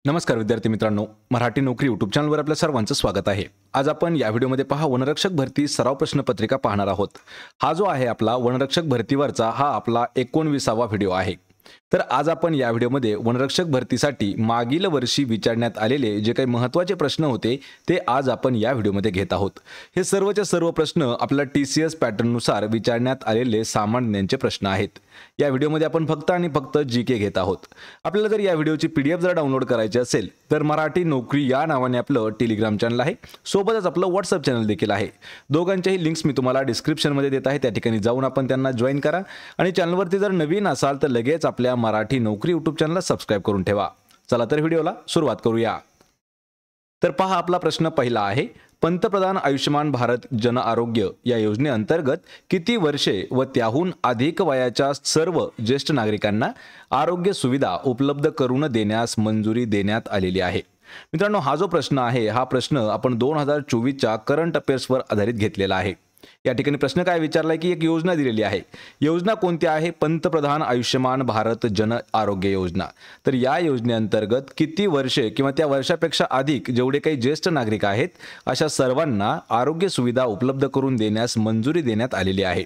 नमस्कार विद्यार्थी मित्रांनो, मराठी नोकरी यूट्यूब चॅनलवर आपल्या सर्वांचं स्वागत आहे। आज आपण या व्हिडिओमध्ये वनरक्षक भरती सराव प्रश्नपत्रिका पाहणार आहोत। हा जो आहे आपला वनरक्षक भरतीवरचा हा आपला 19वा व्हिडिओ आहे। तर आज आपण या व्हिडिओमध्ये वनरक्षक भरतीसाठी मागील वर्षी विचारण्यात आलेले जे काही महत्त्वाचे प्रश्न होते ते आज आपण या व्हिडिओमध्ये घेत आहोत। हे सर्वचे सर्व प्रश्न आपल्या TCS पॅटर्ननुसार विचारण्यात आलेले सामान्यांचे प्रश्न आहेत। या व्हिडिओमध्ये आपण फक्त आणि फक्त जीके घेत आहोत। आपल्याला जर या व्हिडिओची PDF जर डाउनलोड करायची असेल तर मराठी नोकरी या नावाने आपलं टेलिग्राम चॅनल आहे, सोबतच आपलं WhatsApp चॅनल देखील आहे। दोघांच्याही लिंक्स मी तुम्हाला डिस्क्रिप्शनमध्ये देत आहे, त्या ठिकाणी जाऊन आपण त्यांना जॉइन करा आणि चॅनलवरती जर नवीन असाल तर लगेच आपल्या मराठी नोकरी यूट्यूब चॅनलला सबस्क्राइब करून ठेवा। चला तर व्हिडिओला सुरुवात करूया। तर पहा, आपला प्रश्न पहिला आहे, पंतप्रधान आयुष्यमान भारत जन आरोग्य या योजनेअंतर्गत किती वर्षे व त्याहून अधिक वयाच्या सर्व ज्येष्ठ नागरिकांना आरोग्य सुविधा उपलब्ध करून देण्यास मंजुरी देण्यात आलेली आहे। मित्रांनो, हा जो प्रश्न आहे हा प्रश्न आपण 2024च्या करंट अफेअर्सवर आधारित घेतलेला आहे। या ठिकाणी प्रश्न काय विचारलाय की एक योजना दिलेली आहे। योजना कोणती आहे? पंतप्रधान आयुष्यमान भारत जन आरोग्य योजना। तर या योजनेअंतर्गत किती वर्षे किंवा त्या वर्षापेक्षा अधिक जेवढे काही ज्येष्ठ नागरिक आहेत अशा सर्वांना आरोग्य सुविधा उपलब्ध करून देण्यास मंजुरी देण्यात आलेली आहे।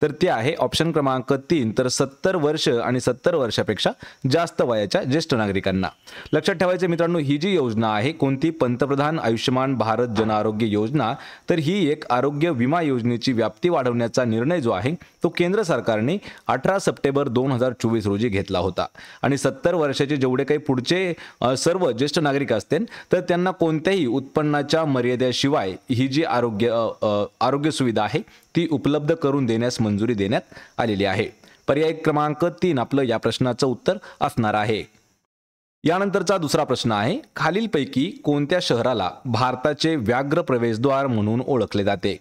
तर ते आहे ऑप्शन क्रमांक 3, तर 70 वर्ष आणि 70 वर्षापेक्षा जास्त वयाच्या ज्येष्ठ नागरिकांना। लक्षात ठेवायचे मित्रांनो, ही जी योजना आहे कोणती, पंतप्रधान आयुष्यमान भारत जन आरोग्य योजना, तर ही एक आरोग्य विमा योजनेची व्याप्ती वाढवण्याचा निर्णय जो आहे तो केंद्र सरकारने 18 सप्टेंबर 2024 रोजी घेतला होता। आणि 70 वर्षाचे जेवढे काही पुढचे सर्व ज्येष्ठ नागरिक असतील तर त्यांना कोणत्याही उत्पन्नाच्या मर्यादेशिवाय ही जी आरोग्य सुविधा आहे ती उपलब्ध करून देण्यास मंजुरी देण्यात आलेली आहे। पर्याय क्रमांक 3 आपलं या प्रश्नाचं उत्तर असणार आहे। यानंतरचा दुसरा प्रश्न आहे, खालीलपैकी कोणत्या शहराला भारताचे व्याघ्र प्रवेशद्वार म्हणून ओळखले जाते?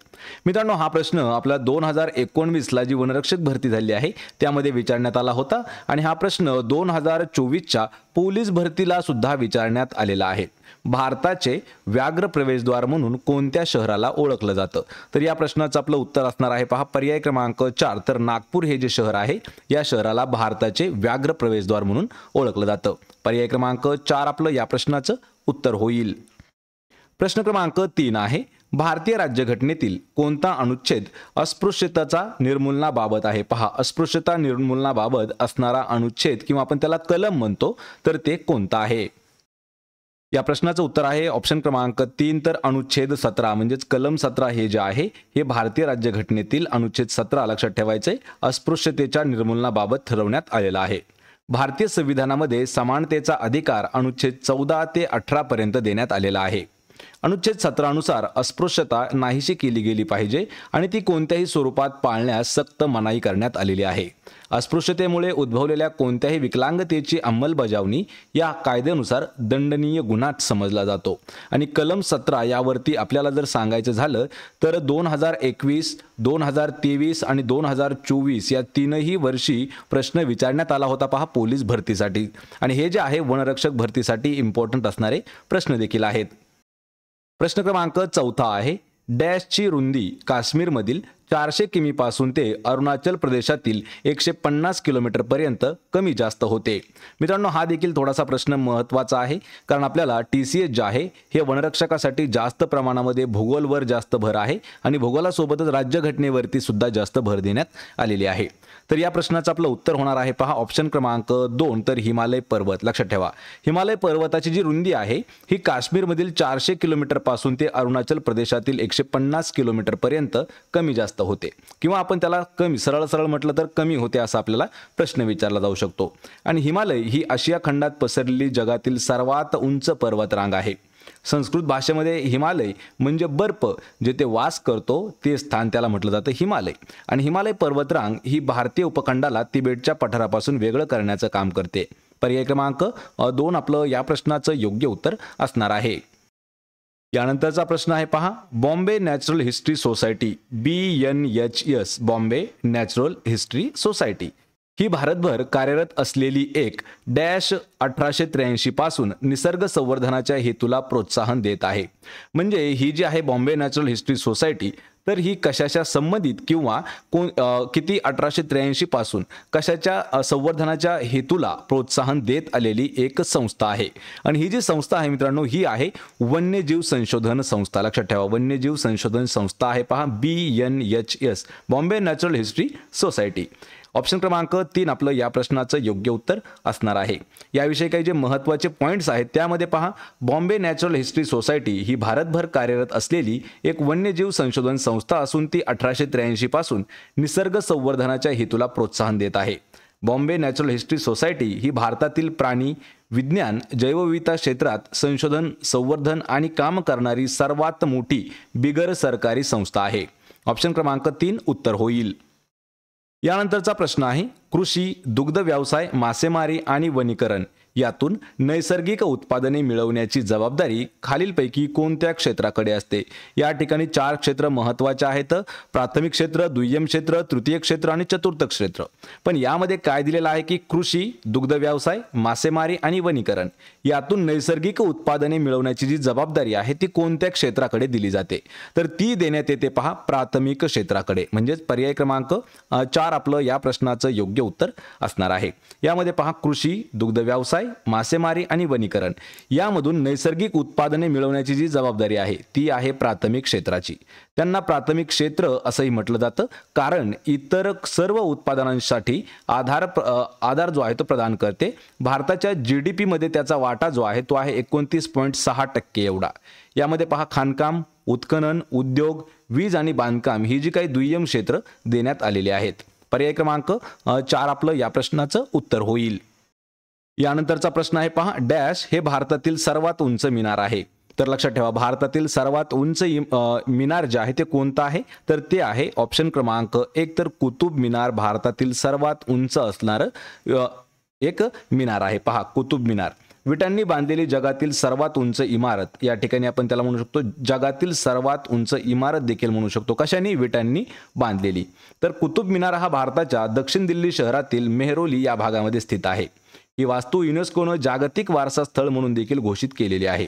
मित्रांनो, हा प्रश्न आपला 2019ला जी वनरक्षक भरती झाली आहे त्यामध्ये विचारण्यात आला होता आणि हा प्रश्न 2024च्या पोलीस भरतीला सुद्धा विचारण्यात आलेला आहे। भारताचे व्याघ्र प्रवेशद्वार म्हणून कोणत्या शहराला ओळखलं जातं? तर या प्रश्नाचं आपलं उत्तर असणार आहे पहा, पर्याय क्रमांक 4, तर नागपूर हे जे शहर आहे या शहराला भारताचे व्याघ्र प्रवेशद्वार म्हणून ओळखलं जातं। पर्याय क्रमांक 4 आपलं या प्रश्नाचं उत्तर होईल। प्रश्न क्रमांक 3 आहे, भारतीय राज्यघटनेतील कोणता अनुच्छेद अस्पृश्यतेचा निर्मूलनाबाबत आहे? पहा, अस्पृश्यता निर्मूलनाबाबत असणारा अनुच्छेद किंवा आपण त्याला कलम म्हणतो तर ते कोणता आहे? या प्रश्नाचं उत्तर आहे ऑप्शन क्रमांक 3, तर अनुच्छेद 17 म्हणजेच कलम 17 हे जे आहे हे भारतीय राज्यघटनेतील अनुच्छेद 17 लक्षात ठेवायचे अस्पृश्यतेच्या निर्मूलनाबाबत ठरवण्यात आलेला आहे। भारतीय संविधानामध्ये समानतेचा अधिकार अनुच्छेद 14 ते 18 पर्यंत देण्यात आलेला आहे। अनुच्छेद 17 नुसार अस्पृश्यता नाहीशी केली गेली पाहिजे आणि ती कोणत्याही स्वरूपात पाळण्यास सक्त मनाई करण्यात आलेली आहे। अस्पृश्यतेमुळे उद्भवलेल्या कोणत्याही विकलांगतेची अंमलबजावणी या कायद्यानुसार दंडनीय गुन्हा समजला जातो। आणि कलम 17 यावरती आपल्याला जर सांगायचं झालं तर 2021, 2023 आणि 2024 या तीनही वर्षी प्रश्न विचारण्यात आला होता पहा पोलीस भरतीसाठी, आणि हे जे आहे वनरक्षक भरतीसाठी इम्पॉर्टंट असणारे प्रश्न देखील आहेत। प्रश्न क्रमांक 4 आहे, डॅशची रुंदी काश्मीरमधील 400 किमी पासून ते अरुणाचल प्रदेशातील 150 किलोमीटर पर्यंत कमी जास्त होते। मित्रांनो, हा देखील थोडासा प्रश्न महत्त्वाचा आहे, कारण आपल्याला TCS जे आहे हे वनरक्षकासाठी जास्त प्रमाणामध्ये भूगोलवर जास्त भर आहे आणि भूगोलासोबतच राज्यघटनेवरती सुद्धा जास्त भर देण्यात आलेली आहे। तर या प्रश्नाचं आपलं उत्तर होणार आहे पहा ऑप्शन क्रमांक 2, तर हिमालय पर्वत। लक्षात ठेवा, हिमालय पर्वताची जी रुंदी आहे ही काश्मीरमधील 400 किलोमीटर पासून ते अरुणाचल प्रदेशातील 150 किलोमीटर पर्यंत कमी जास्त होते, किंवा आपण त्याला कमी सरळ म्हटलं तर कमी होते असा आपल्याला प्रश्न विचारला जाऊ शकतो। आणि हिमालय ही आशिया खंडात पसरलेली जगातील सर्वात उंच पर्वतरांग आहे। संस्कृत भाषेमध्ये हिमालय म्हणजे बर्फ जेथे वास करतो ते स्थान त्याला म्हटलं जातं हिमालय। आणि हिमालय पर्वतरांग ही भारतीय उपखंडाला तिबेटच्या पठारापासून वेगळं करण्याचं काम करते। पर्याय क्रमांक 2 आपलं या प्रश्नाचं योग्य उत्तर असणार आहे। यानंतरचा प्रश्न आहे पहा, Bombay natural history society BNHS Bombay natural history society ही भारतभर कार्यरत असलेली एक डॅश 1883 पासून निसर्ग संवर्धनाच्या हेतूला प्रोत्साहन देत आहे. म्हणजे ही जी आहे बॉम्बे नॅचरल हिस्ट्री सोसायटी, तर ही कशाच्या संबंधित किंवा किती 1883 पासून कशाच्या संवर्धनाच्या हेतूला प्रोत्साहन देत आलेली एक संस्था आहे. आणि ही जी संस्था आहे मित्रांनो, ही आहे वन्यजीव संशोधन संस्था. लक्षात ठेवा, वन्यजीव संशोधन संस्था आहे पहा, BNHS, Bombay natural history society. Option क्रमांक 3 आपलं या प्रश्नाचं योग्य उत्तर असणार आहे. याविषयी काही जे महत्त्वाचे पॉईंट्स आहेत त्यामध्ये पहा, बॉम्बे नॅचरल हिस्ट्री सोसायटी ही भारतभर कार्यरत असलेली एक वन्यजीव संशोधन संस्था असून ती 1883 पासून निसर्ग संवर्धनाच्या हेतूला प्रोत्साहन देत आहे. बॉम्बे नॅचरल हिस्ट्री सोसायटी ही भारतातील प्राणी विज्ञान जैवविविधता क्षेत्रात संशोधन, संवर्धन आणि काम करणारी सर्वात मोठी बिगर सरकारी संस्था आहे. ऑप्शन क्रमांक 3 उत्तर होईल. यानंतरचा प्रश्न आहे, कृषी, दुग्ध व्यवसाय, मासेमारी आणि वनीकरण यातून नैसर्गिक उत्पादने मिळवण्याची जबाबदारी खालीलपैकी कोणत्या क्षेत्राकडे असते? या ठिकाणी 4 क्षेत्र महत्त्वाचे आहेत: प्राथमिक क्षेत्र, दुय्यम क्षेत्र, तृतीय क्षेत्र आणि चतुर्थ क्षेत्र. पण यामध्ये काय दिलेलं आहे की कृषी, दुग्ध व्यवसाय, मासेमारी आणि वनीकरण यातून नैसर्गिक उत्पादने मिळवण्याची जी जबाबदारी आहे ती कोणत्या क्षेत्राकडे दिली जाते? तर ती देण्यात येते पहा प्राथमिक क्षेत्राकडे. म्हणजेच पर्याय क्रमांक 4 आपलं या प्रश्नाचं योग्य उत्तर असणार आहे. यामध्ये पहा, कृषी, दुग्ध व्यवसाय, मासेमारी आणि वनीकरण यामधून नैसर्गिक उत्पादने मिळवण्याची जी जबाबदारी आहे ती आहे प्राथमिक क्षेत्राची. त्यांना प्राथमिक क्षेत्र असंही म्हटलं जातं कारण इतर सर्व उत्पादनांसाठी आधार जो आहे तो प्रदान करते. भारताच्या GDP मध्ये त्याचा वाटा जो आहे तो आहे 29.6% एवढा. यामध्ये पहा, खाणकाम, उत्खनन, उद्योग, वीज आणि बांधकाम ही जी काही दुय्यम क्षेत्र देण्यात आलेली आहेत. पर्याय क्रमांक 4 आपलं या प्रश्नाचं उत्तर होईल. यानंतरचा प्रश्न आहे पहा, डॅश हे भारतातील सर्वात उंच मिनार आहे. तर लक्षात ठेवा, भारतातील सर्वात उंच मिनार जे आहे ते कोणतं आहे? तर ते आहे ऑप्शन क्रमांक 1 तर कुतुब मिनार भारतातील सर्वात उंच असणारं एक मिनार आहे. पहा, कुतुब मिनार. विटांनी बांधलेली जगातील सर्वात उंच इमारत, या ठिकाणी आपण त्याला म्हणू शकतो जगातील सर्वात उंच इमारत देखील म्हणू शकतो. कशाने? विटांनी बांधलेली. तर कुतुब मिनार हा भारताच्या दक्षिण दिल्ली शहरातील मेहरौली या भागामध्ये स्थित आहे. ही वास्तू युनेस्कोनं जागतिक वारसा स्थळ म्हणून देखील घोषित केलेली आहे.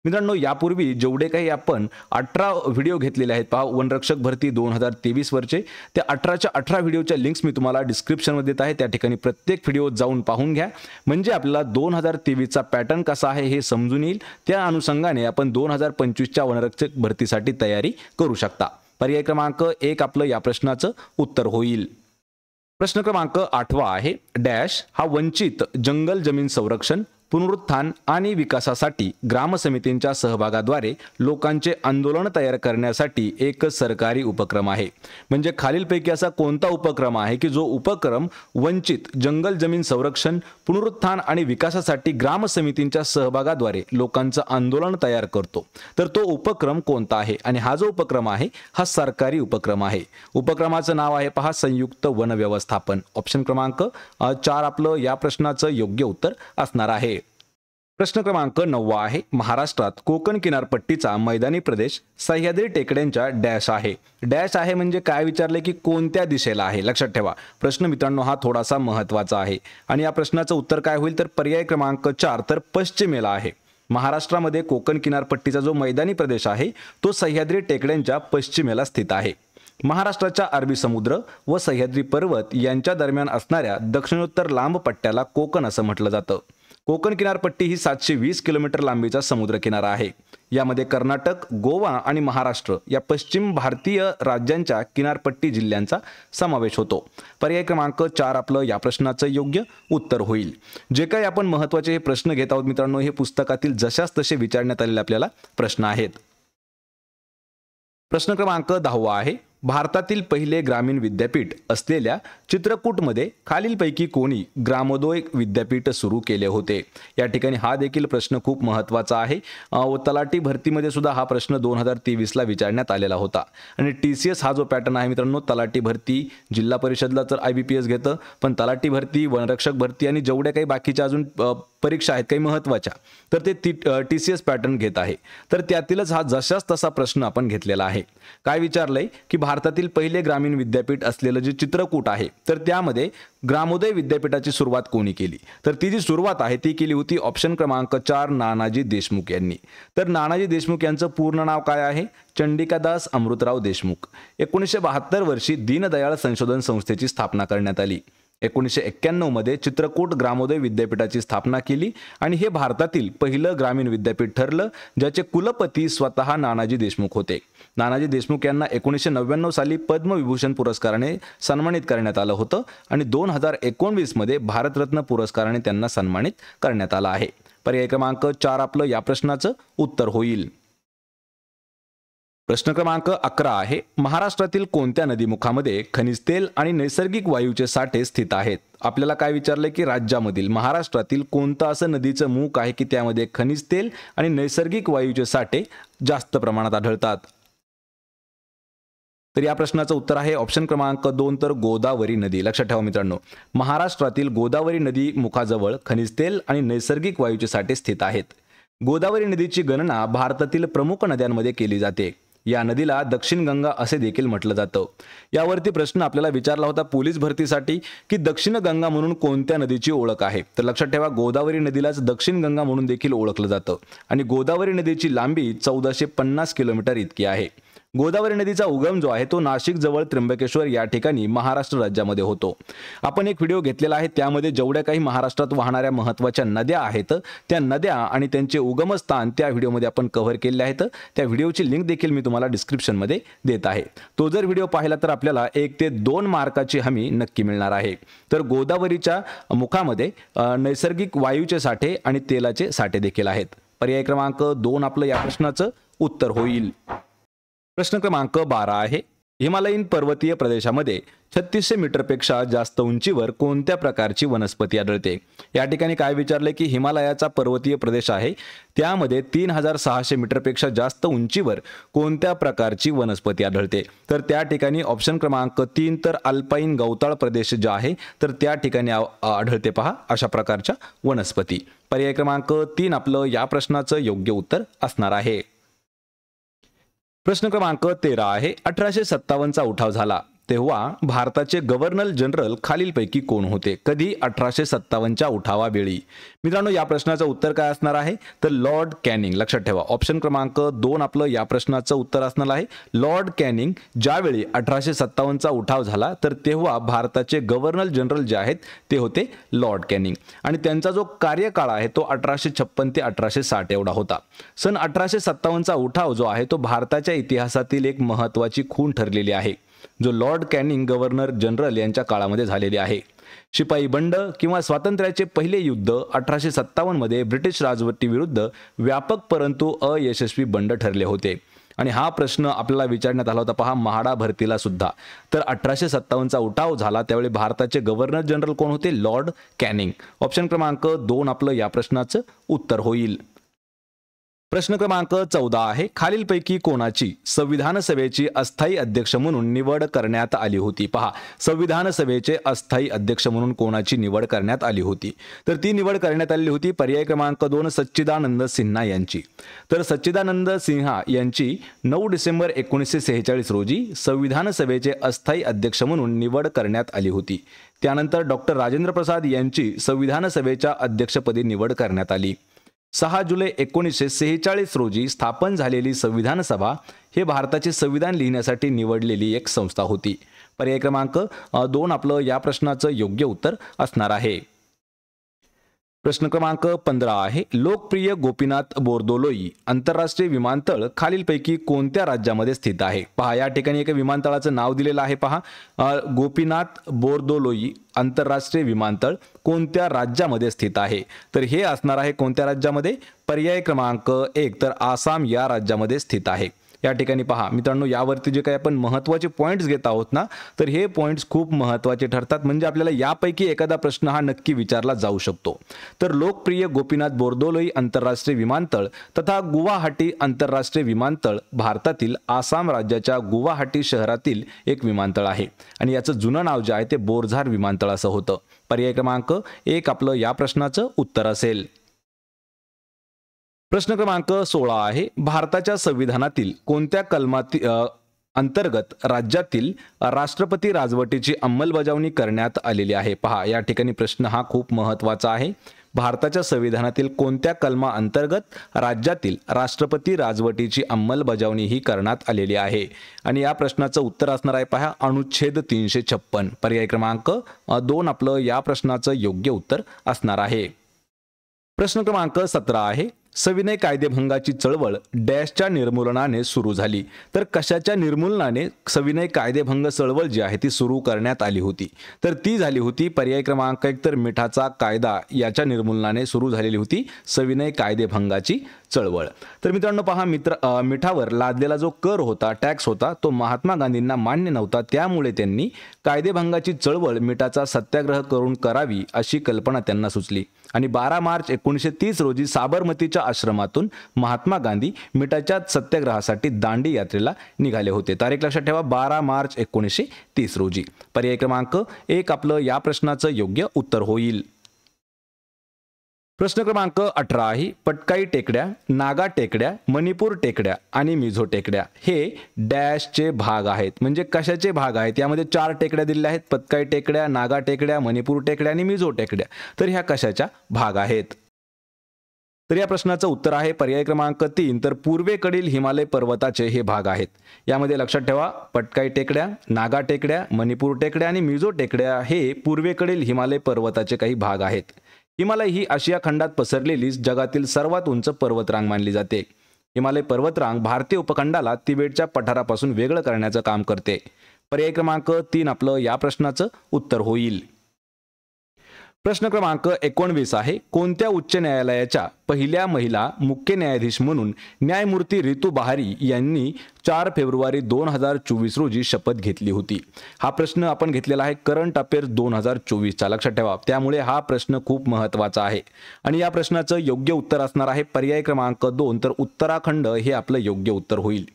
मित्रांनो, यापूर्वी जेवढे काही आपण 18 व्हिडिओ घेतलेले आहेत पहा वनरक्षक भरती 2023 वरचे, त्या 18च्या 18 व्हिडिओच्या लिंक्स मी तुम्हाला डिस्क्रिप्शनमध्ये देत आहे. त्या ठिकाणी प्रत्येक व्हिडिओ जाऊन पाहून घ्या, म्हणजे आपल्याला 2023चा पॅटर्न कसा आहे हे समजून येईल. त्या अनुषंगाने आपण 2025च्या वनरक्षक भरतीसाठी तयारी करू शकता. पर्याय क्रमांक 1 आपलं या प्रश्नाचं उत्तर होईल. प्रश्न क्रमांक 8 आहे, डॅश हा वंचित जंगल जमीन संरक्षण, पुनरुत्थान आणि विकासासाठी ग्रामसमितींच्या सहभागाद्वारे लोकांचे आंदोलन तयार करण्यासाठी एक सरकारी उपक्रम आहे. म्हणजे खालीलपैकी असा कोणता उपक्रम आहे की जो उपक्रम वंचित जंगल जमीन संरक्षण, पुनरुत्थान आणि विकासासाठी ग्रामसमितींच्या सहभागाद्वारे लोकांचं आंदोलन तयार करतो? तर तो उपक्रम कोणता आहे? आणि हा जो उपक्रम आहे हा सरकारी उपक्रम आहे. उपक्रमाचं नाव आहे पहा संयुक्त वन व्यवस्थापन. ऑप्शन क्रमांक 4 आपलं या प्रश्नाचं योग्य उत्तर असणार आहे. प्रश्न क्रमांक 9 आहे, महाराष्ट्रात कोकण किनारपट्टीचा मैदानी प्रदेश सह्याद्री टेकड्यांच्या डॅश आहे. डॅश आहे म्हणजे काय विचारले की कोणत्या दिशेला आहे? लक्षात ठेवा, प्रश्न मित्रांनो हा थोडासा महत्त्वाचा आहे. आणि या प्रश्नाचं उत्तर काय होईल? तर पर्याय क्रमांक 4 तर पश्चिमेला आहे. महाराष्ट्रामध्ये कोकण किनारपट्टीचा जो मैदानी प्रदेश आहे तो सह्याद्री टेकड्यांच्या पश्चिमेला स्थित आहे. महाराष्ट्राच्या अरबी समुद्र व सह्याद्री पर्वत यांच्या दरम्यान असणाऱ्या दक्षिणोत्तर लांब पट्ट्याला कोकण असं म्हटलं जातं. कोकण किनारपट्टी ही 720 किलोमीटर लांबीचा समुद्र किनारा आहे. यामध्ये कर्नाटक, गोवा आणि महाराष्ट्र या पश्चिम भारतीय राज्यांच्या किनारपट्टी जिल्ह्यांचा समावेश होतो. पर्याय क्रमांक 4 आपलं या प्रश्नाचं योग्य उत्तर होईल. जे काही आपण महत्त्वाचे हे प्रश्न घेत आहोत मित्रांनो, हे पुस्तकातील जशास तसे विचारण्यात आलेले आपल्याला प्रश्न आहेत. प्रश्न क्रमांक 10 आहे, भारतातील पहिले ग्रामीण विद्यापीठ असलेल्या चित्रकूटमध्ये खालीलपैकी कोणी ग्रामोदय विद्यापीठ सुरू केले होते? या ठिकाणी हा देखील प्रश्न खूप महत्त्वाचा आहे. तलाठी भरतीमध्ये सुद्धा हा प्रश्न 2023ला विचारण्यात आलेला होता. आणि TCS हा जो पॅटर्न आहे मित्रांनो, तलाठी भरती, जिल्हा परिषदला तर IBPS घेतं, पण तलाठी भरती, वनरक्षक भरती आणि जेवढ्या काही बाकीच्या अजून परीक्षा आहेत काही महत्त्वाच्या, तर ते TCS पॅटर्न घेत आहे. तर त्यातीलच हा जशास तसा प्रश्न आपण घेतलेला आहे. काय विचारलंय की भारतातील पहिले ग्रामीण विद्यापीठ असलेलं जे चित्रकूट आहे तर त्यामध्ये ग्रामोदय विद्यापीठाची सुरुवात कोणी केली? तर ती जी सुरुवात आहे ती केली होती ऑप्शन क्रमांक 4 नानाजी देशमुख यांनी. तर नानाजी देशमुख यांचं पूर्ण नाव काय आहे? चंडिकादास अमृतराव देशमुख. 1972 वर्षी दीनदयाळ संशोधन संस्थेची स्थापना करण्यात आली. 1991 मध्ये चित्रकूट ग्रामोदय विद्यापीठाची स्थापना केली आणि हे भारतातील पहिलं ग्रामीण विद्यापीठ ठरलं ज्याचे कुलपती स्वतः नानाजी देशमुख होते. नानाजी देशमुख यांना 1999 साली पद्मविभूषण पुरस्काराने सन्मानित करण्यात आलं होतं आणि 2019 मध्ये भारतरत्न पुरस्काराने त्यांना सन्मानित करण्यात आलं आहे. पर्याय क्रमांक 4 आपलं या प्रश्नाचं उत्तर होईल. प्रश्न क्रमांक 11 आहे, महाराष्ट्रातील कोणत्या नदीमुखामध्ये खनिज तेल आणि नैसर्गिक वायूचे साठे स्थित आहेत? आपल्याला काय विचारलंय की राज्यामधील महाराष्ट्रातील कोणतं असं नदीचं मुख आहे की त्यामध्ये खनिज तेल आणि नैसर्गिक वायूचे साठे जास्त प्रमाणात आढळतात? तर या प्रश्नाचं उत्तर आहे ऑप्शन क्रमांक 2 तर गोदावरी नदी. लक्षात ठेवा मित्रांनो, महाराष्ट्रातील गोदावरी नदी मुखाजवळ खनिज तेल आणि नैसर्गिक वायूचे साठे स्थित आहेत. गोदावरी नदीची गणना भारतातील प्रमुख नद्यांमध्ये केली जाते. या नदीला दक्षिण गंगा असे देखील म्हटलं जातं. यावरती प्रश्न आपल्याला विचारला होता पोलीस भरतीसाठी की दक्षिण गंगा म्हणून कोणत्या नदीची ओळख आहे? तर लक्षात ठेवा गोदावरी नदीलाच दक्षिण गंगा म्हणून देखील ओळखलं जातं आणि गोदावरी नदीची लांबी 1450 किलोमीटर इतकी आहे. गोदावरी नदीचा उगम जो आहे तो नाशिक जवळ त्र्यंबकेश्वर या ठिकाणी महाराष्ट्र राज्यामध्ये होतो. आपण एक व्हिडिओ घेतलेला आहे त्यामध्ये जेवढ्या काही महाराष्ट्रात वाहणाऱ्या महत्त्वाच्या नद्या आहेत त्या नद्या आणि त्यांचे उगमस्थान त्या व्हिडिओमध्ये आपण कव्हर केले आहेत. त्या व्हिडिओची लिंक देखील मी तुम्हाला डिस्क्रिप्शनमध्ये देत आहे. तो जर व्हिडिओ पाहिला तर आपल्याला 1 ते 2 मार्काची हमी नक्की मिळणार आहे. तर गोदावरीच्या मुखामध्ये नैसर्गिक वायूचे साठे आणि तेलाचे साठे देखील आहेत. पर्याय क्रमांक 2 आपलं या प्रश्नाचं उत्तर होईल. प्रश्न क्रमांक 12 आहे, हिमालयीन पर्वतीय प्रदेशामध्ये 3600 मीटरपेक्षा जास्त उंचीवर कोणत्या प्रकारची वनस्पती आढळते? या ठिकाणी काय विचारले की हिमालयाचा पर्वतीय प्रदेश आहे त्यामध्ये 3600 मीटरपेक्षा जास्त उंचीवर कोणत्या प्रकारची वनस्पती आढळते? तर त्या ठिकाणी ऑप्शन क्रमांक 3 तर अल्पाईन गवताळ प्रदेश जो आहे तर त्या ठिकाणी आढळते पहा अशा प्रकारच्या वनस्पती. पर्याय क्रमांक 3 आपलं या प्रश्नाचं योग्य उत्तर असणार आहे. प्रश्न क्रमांक 13 आहे, 1857चा उठाव झाला तेव्हा भारताचे गव्हर्नर जनरल खालीलपैकी कोण होते? कधी? 1857च्या उठावावेळी. मित्रांनो या प्रश्नाचं उत्तर काय असणार आहे? तर लॉर्ड कॅनिंग. लक्षात ठेवा ऑप्शन क्रमांक 2 आपलं या प्रश्नाचं उत्तर असणार आहे. लॉर्ड कॅनिंग ज्यावेळी 1857चा उठाव झाला तर तेव्हा भारताचे गव्हर्नर जनरल जे आहेत ते होते लॉर्ड कॅनिंग आणि त्यांचा जो कार्यकाळ आहे तो 1856 ते 1860 एवढा होता. सन 1857चा उठाव जो आहे तो भारताच्या इतिहासातील एक महत्त्वाची खूण ठरलेली आहे जो लॉर्ड कॅनिंग गव्हर्नर जनरल यांच्या काळामध्ये झालेले आहे. शिपाई बंड किंवा स्वातंत्र्याचे पहिले युद्ध 1857 मध्ये ब्रिटिश राजवटीविरुद्ध व्यापक परंतु अयशस्वी बंड ठरले होते आणि हा प्रश्न आपल्याला विचारण्यात आला होता पहा महाडा भरतीला सुद्धा. तर 1857चा उठाव झाला त्यावेळी भारताचे गव्हर्नर जनरल कोण होते? Lord Canning. ऑप्शन क्रमांक 2 आपलं या प्रश्नाचं उत्तर होईल. प्रश्न क्रमांक 14 आहे, खालीलपैकी कोणाची संविधान सभेची अस्थायी अध्यक्ष म्हणून निवड करण्यात आली होती? पहा संविधान सभेचे अस्थायी अध्यक्ष म्हणून कोणाची निवड करण्यात आली होती? तर ती निवड करण्यात आली होती पर्याय क्रमांक 2 सच्चिदानंद सिन्हा यांची. तर सच्चिदानंद सिन्हा यांची 9 डिसेंबर 1946 रोजी संविधान सभेचे अस्थायी अध्यक्ष म्हणून निवड करण्यात आली होती. त्यानंतर डॉक्टर राजेंद्र प्रसाद यांची संविधान सभेच्या अध्यक्षपदी निवड करण्यात आली. 6 जुलै 1946 रोजी स्थापन झालेली संविधान सभा हे भारताचे संविधान लिहिण्यासाठी निवडलेली एक संस्था होती. पर्याय क्रमांक 2 आपलं या प्रश्नाचं योग्य उत्तर असणार आहे. प्रश्न क्रमांक 15 आहे, लोकप्रिय गोपीनाथ बोरदोलोई आंतरराष्ट्रीय विमानतळ खालीलपैकी कोणत्या राज्यामध्ये स्थित आहे? पहा या ठिकाणी एक विमानतळाचं नाव दिलेलं आहे पहा, गोपीनाथ बोरदोलोई आंतरराष्ट्रीय विमानतळ कोणत्या राज्यामध्ये स्थित आहे? तर हे असणार आहे कोणत्या राज्यामध्ये? पर्याय क्रमांक 1 तर आसाम या राज्यामध्ये स्थित आहे. या ठिकाणी पहा मित्रांनो यावरती जे काही आपण महत्त्वाचे पॉइंट्स घेत आहोत ना तर हे पॉइंट्स खूप महत्त्वाचे ठरतात म्हणजे आपल्याला यापैकी एखादा प्रश्न हा नक्की विचारला जाऊ शकतो. तर लोकप्रिय गोपीनाथ बोरदोलोई आंतरराष्ट्रीय विमानतळ तथा गुवाहाटी आंतरराष्ट्रीय विमानतळ भारतातील आसाम राज्याच्या गुवाहाटी शहरातील एक विमानतळ आहे आणि याचं जुनं नाव जे आहे ते बोरझार विमानतळ असं होतं. पर्याय क्रमांक 1 आपलं या प्रश्नाचं उत्तर असेल. प्रश्न क्रमांक 16 आहे, भारताच्या संविधानातील कोणत्या कलमातील अंतर्गत राज्यातील राष्ट्रपती राजवटीची अंमलबजावणी करण्यात आलेली आहे? पहा, या ठिकाणी प्रश्न हा खूप महत्त्वाचा आहे. भारताच्या संविधानातील कोणत्या कलमा अंतर्गत राज्यातील राष्ट्रपती राजवटीची अंमलबजावणी ही करण्यात आलेली आहे? आणि या प्रश्नाचं उत्तर असणार आहे पहा, अनुच्छेद 356. पर्याय क्रमांक 2 आपलं या प्रश्नाचं योग्य उत्तर असणार आहे. प्रश्न क्रमांक 17 आहे, सविनय कायदेभंगाची चळवळ डॅशच्या निर्मूलनाने सुरू झाली? तर कशाच्या निर्मूलनाने सविनय कायदेभंग चळवळ जी आहे ती सुरू करण्यात आली होती? तर ती झाली होती पर्याय क्रमांक 1 तर मिठाचा कायदा याच्या निर्मूलनाने सुरू झालेली होती सविनय कायदेभंगाची चळवळ. तर मित्रांनो पहा, मिठावर लादलेला जो कर होता, टॅक्स होता, तो महात्मा गांधींना मान्य नव्हता. त्यामुळे त्यांनी कायदेभंगाची चळवळ मिठाचा सत्याग्रह करून करावी अशी कल्पना त्यांना सुचली आणि 12 मार्च 1930 रोजी साबरमतीच्या आश्रमातून महात्मा गांधी मिठाच्या सत्याग्रहासाठी दांडी यात्रेला निघाले होते. तारीख लक्षात ठेवा, 12 मार्च 1930 रोजी. पर्याय क्रमांक 1 आपलं या प्रश्नाचं योग्य उत्तर होईल. प्रश्न क्रमांक 18 आहे, पटकाई टेकड्या, नागा टेकड्या, मणिपूर टेकड्या आणि मिझो टेकड्या हे डॅशचे भाग आहेत? म्हणजे कशाचे भाग आहेत? यामध्ये 4 टेकड्या दिलेल्या आहेत, पटकाई टेकड्या, नागा टेकड्या, मणिपूर टेकड्या आणि मिझो टेकड्या. तर ह्या कशाच्या भाग आहेत? तर या प्रश्नाचं उत्तर आहे पर्याय क्रमांक 3 तर पूर्वेकडील हिमालय पर्वताचे हे भाग आहेत. यामध्ये लक्षात ठेवा, पटकाई टेकड्या, नागा टेकड्या, मणिपूर टेकड्या आणि मिझो टेकड्या हे पूर्वेकडील हिमालय पर्वताचे काही भाग आहेत. हिमालय ही आशिया खंडात पसरलेली जगातील सर्वात उंच पर्वतरांग मानली जाते. हिमालय पर्वतरांग भारतीय उपखंडाला तिबेटच्या पठारापासून वेगळं करण्याचं काम करते. पर्याय क्रमांक 3 आपलं या प्रश्नाचं उत्तर होईल. प्रश्न क्रमांक 19 आहे, कोणत्या उच्च न्यायालयाच्या पहिल्या महिला मुख्य न्यायाधीश म्हणून न्यायमूर्ती रितू बहारी यांनी 4 फेब्रुवारी 2024 रोजी शपथ घेतली होती? हा प्रश्न आपण घेतलेला आहे करंट अफेअर्स 2024चा, लक्षात ठेवा. त्यामुळे हा प्रश्न खूप महत्त्वाचा आहे आणि या प्रश्नाचं योग्य उत्तर असणार आहे पर्याय क्रमांक 2 तर उत्तराखंड हे आपलं योग्य उत्तर होईल.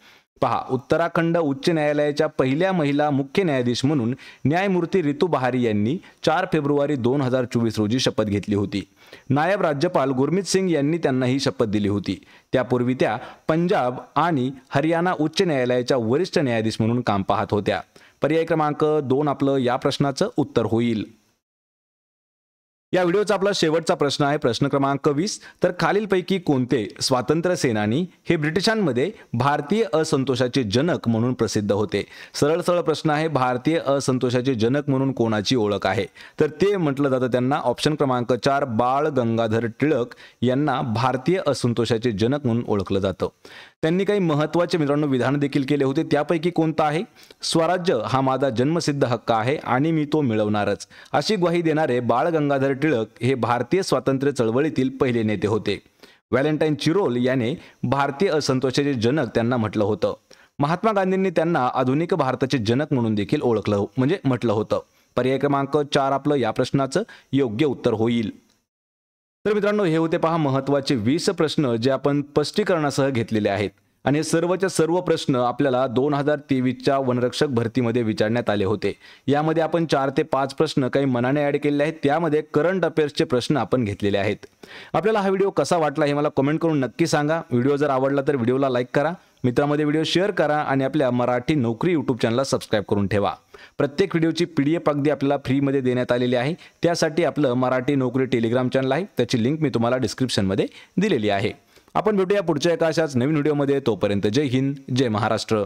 पहा, उत्तराखंड उच्च न्यायालयाच्या पहिल्या महिला मुख्य न्यायाधीश म्हणून न्यायमूर्ती रितू बहारी यांनी 4 फेब्रुवारी 2024 रोजी शपथ घेतली होती. नायब राज्यपाल गुरमीत सिंग यांनी त्यांना ही शपथ दिली होती. त्यापूर्वी त्या पंजाब आणि हरियाणा उच्च न्यायालयाच्या वरिष्ठ न्यायाधीश म्हणून काम पाहत होत्या. पर्याय क्रमांक 2 आपलं या प्रश्नाचं उत्तर होईल. या व्हिडिओचा आपला शेवटचा प्रश्न आहे प्रश्न क्रमांक 20 तर खालीलपैकी कोणते स्वातंत्र्य सेनानी हे ब्रिटिशांमध्ये भारतीय असंतोषाचे जनक म्हणून प्रसिद्ध होते? सरळ सरळ प्रश्न आहे, भारतीय असंतोषाचे जनक म्हणून कोणाची ओळख आहे? तर ते म्हटलं जातं त्यांना ऑप्शन क्रमांक 4 बाळ गंगाधर टिळक यांना भारतीय असंतोषाचे जनक म्हणून ओळखलं जातं. त्यांनी काही महत्त्वाचे मित्रांनो विधान देखील केले होते. त्यापैकी कोणतं आहे? स्वराज्य हा माझा जन्मसिद्ध हक्क आहे आणि मी तो मिळवणारच, अशी ग्वाही देणारे बाळ गंगाधर टिळक हे भारतीय स्वातंत्र्य चळवळीतील पहिले नेते होते. व्हॅलेंटाईन चिरोल याने भारतीय असंतोषाचे जनक त्यांना म्हटलं होतं. महात्मा गांधींनी त्यांना आधुनिक भारताचे जनक म्हणून देखील म्हटलं होतं. पर्याय क्रमांक 4 आपलं या प्रश्नाचं योग्य उत्तर होईल. तर मित्रांनो, हे होते पहा महत्त्वाचे 20 प्रश्न जे आपण स्पष्टीकरणासह घेतलेले आहेत आणि हे सर्वच्या सर्व प्रश्न आपल्याला 2023च्या वनरक्षक भरतीमध्ये विचारण्यात आले होते. यामध्ये आपण 4 ते 5 प्रश्न काही मनाने ॲड केलेले आहेत. त्यामध्ये करंट अफेअर्सचे प्रश्न आपण घेतलेले आहेत. आपल्याला हा व्हिडिओ कसा वाटला हे मला कमेंट करून नक्की सांगा. व्हिडिओ जर आवडला तर व्हिडिओला लाईक करा, मित्रांमध्ये व्हिडिओ शेअर करा आणि आपल्या मराठी नोकरी यूट्यूब चॅनलला सबस्क्राईब करून ठेवा. प्रत्येक व्हिडिओची PDF अगदी आपल्याला फ्रीमध्ये देण्यात आलेली आहे. त्यासाठी आपलं मराठी नोकरी टेलिग्राम चॅनल आहे, त्याची लिंक मी तुम्हाला डिस्क्रिप्शनमध्ये दिलेली आहे. आपण भेटूया पुढच्या एका अशाच नवीन व्हिडिओमध्ये. तोपर्यंत जय हिंद, जय महाराष्ट्र.